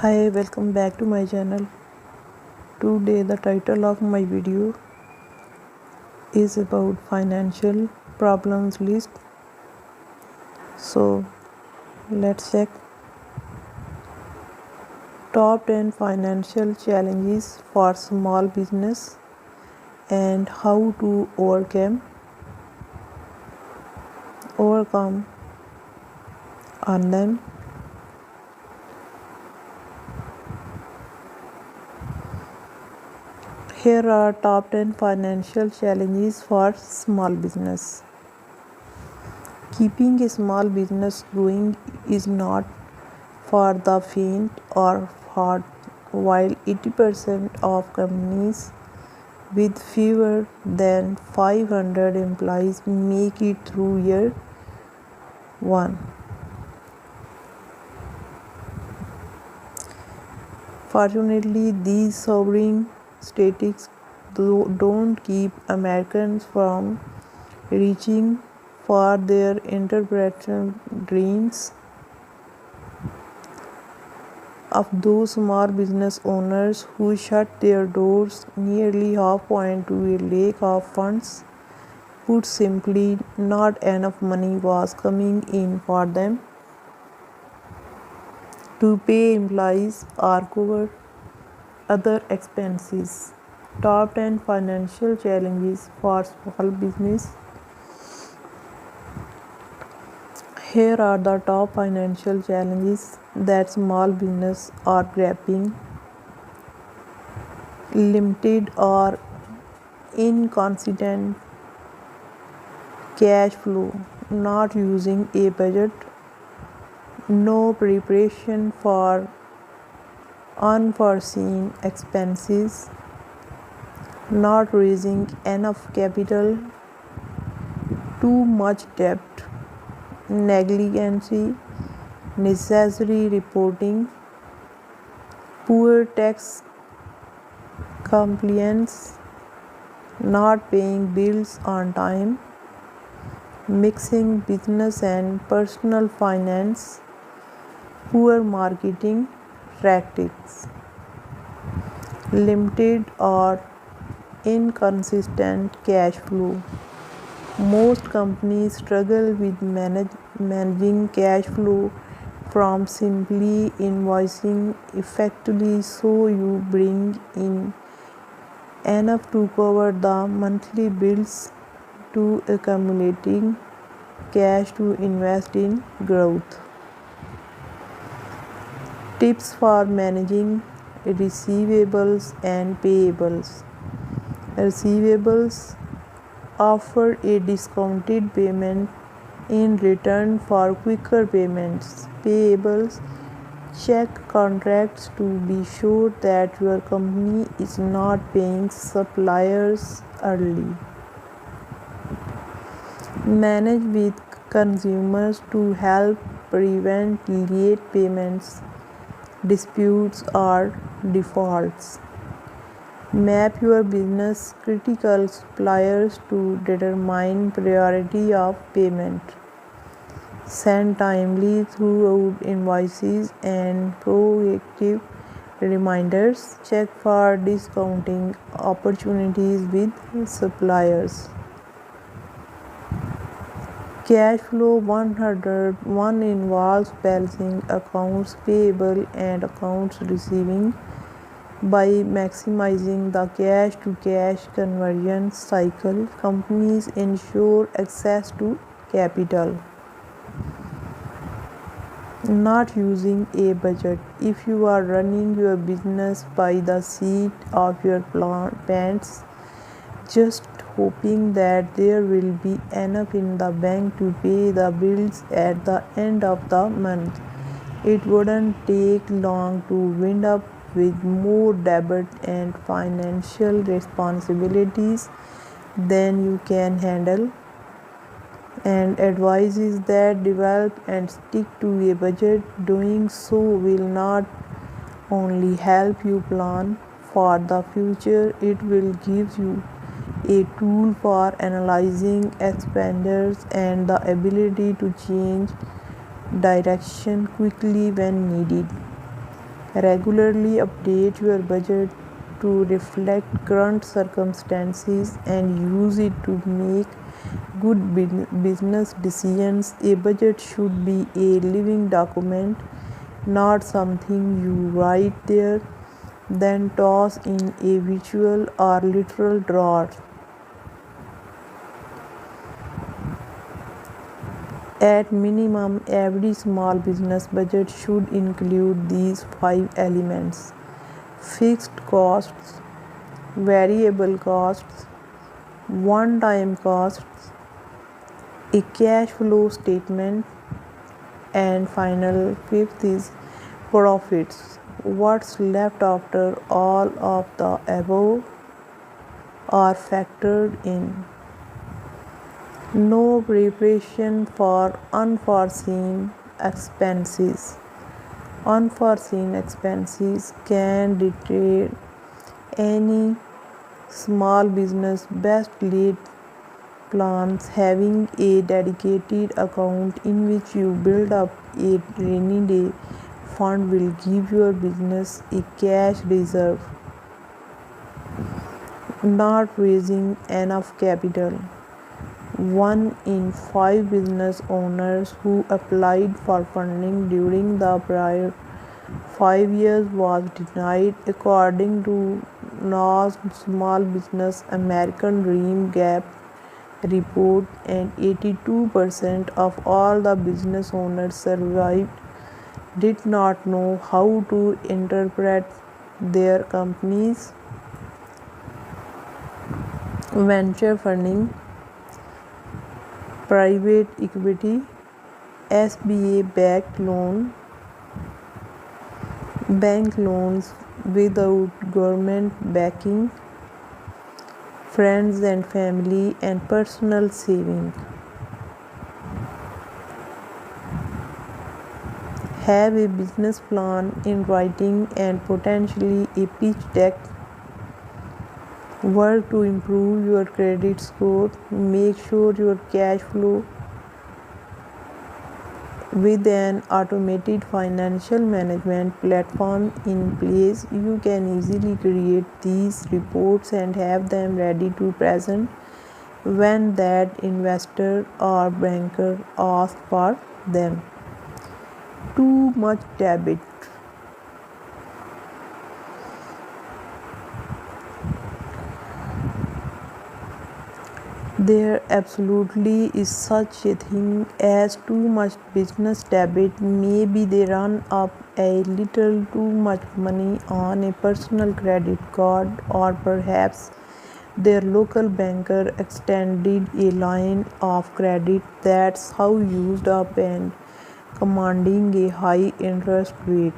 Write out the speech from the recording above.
Hi, welcome back to my channel. Today the title of my video is about financial problems list. So let's check top 10 financial challenges for small business and how to overcome on them. Here are top 10 financial challenges for small business. Keeping a small business going is not for the faint or heart. While 80% of companies with fewer than 500 employees make it through year 1. Fortunately, these sobering statistics don't keep Americans from reaching for their entrepreneurial dreams. Of those small business owners who shut their doors, nearly half point to a lack of funds. Put simply, not enough money was coming in for them to pay employees or cover other expenses. Top 10 financial challenges for small business. Here are the top financial challenges that small business are grappling. Limited or inconsistent cash flow, not using a budget, no preparation for unforeseen expenses, not raising enough capital, too much debt, negligence, necessary reporting, poor tax compliance, not paying bills on time, mixing business and personal finance, poor marketing tactics, limited or inconsistent cash flow. Most companies struggle with managing cash flow from simply invoicing effectively, so you bring in enough to cover the monthly bills to accumulating cash to invest in growth. Tips for managing receivables and payables. Receivables offer a discounted payment in return for quicker payments. Payables check contracts to be sure that your company is not paying suppliers early. Manage with consumers to help prevent late payments, disputes, or defaults. Map your business critical suppliers to determine priority of payment. Send timely throughout invoices and proactive reminders. Check for discounting opportunities with suppliers. Cash flow 101 involves balancing accounts payable and accounts receiving by maximizing the cash to cash conversion cycle. Companies ensure access to capital. Not using a budget. If you are running your business by the seat of your pants, just hoping that there will be enough in the bank to pay the bills at the end of the month, it wouldn't take long to wind up with more debt and financial responsibilities than you can handle. And advice is that develop and stick to a budget. Doing so will not only help you plan for the future, it will give you a tool for analyzing expenditures and the ability to change direction quickly when needed. Regularly update your budget to reflect current circumstances and use it to make good business decisions. A budget should be a living document, not something you write there, then toss in a virtual or literal drawer. At minimum, every small business budget should include these five elements: fixed costs, variable costs, one time costs, a cash flow statement, and final fifth is profits. What's left after all of the above are factored in. No preparation for unforeseen expenses. Unforeseen expenses can deter any small business. Best laid plans: having a dedicated account in which you build up a rainy day fund will give your business a cash reserve. Not raising enough capital. One in five business owners who applied for funding during the prior 5 years was denied, according to NAS Small Business American Dream Gap report, and 82% of all the business owners survived did not know how to interpret their company's venture funding. Private equity, SBA backed loan, bank loans without government backing, friends and family, and personal saving. Have a business plan in writing and potentially a pitch deck. Work to improve your credit score. Make sure your cash flow. With an automated financial management platform in place, you can easily create these reports and have them ready to present when that investor or banker asks for them. Too much debit. There absolutely is such a thing as too much business debit. Maybe they run up a little too much money on a personal credit card, or perhaps their local banker extended a line of credit that's how used up and commanding a high interest rate.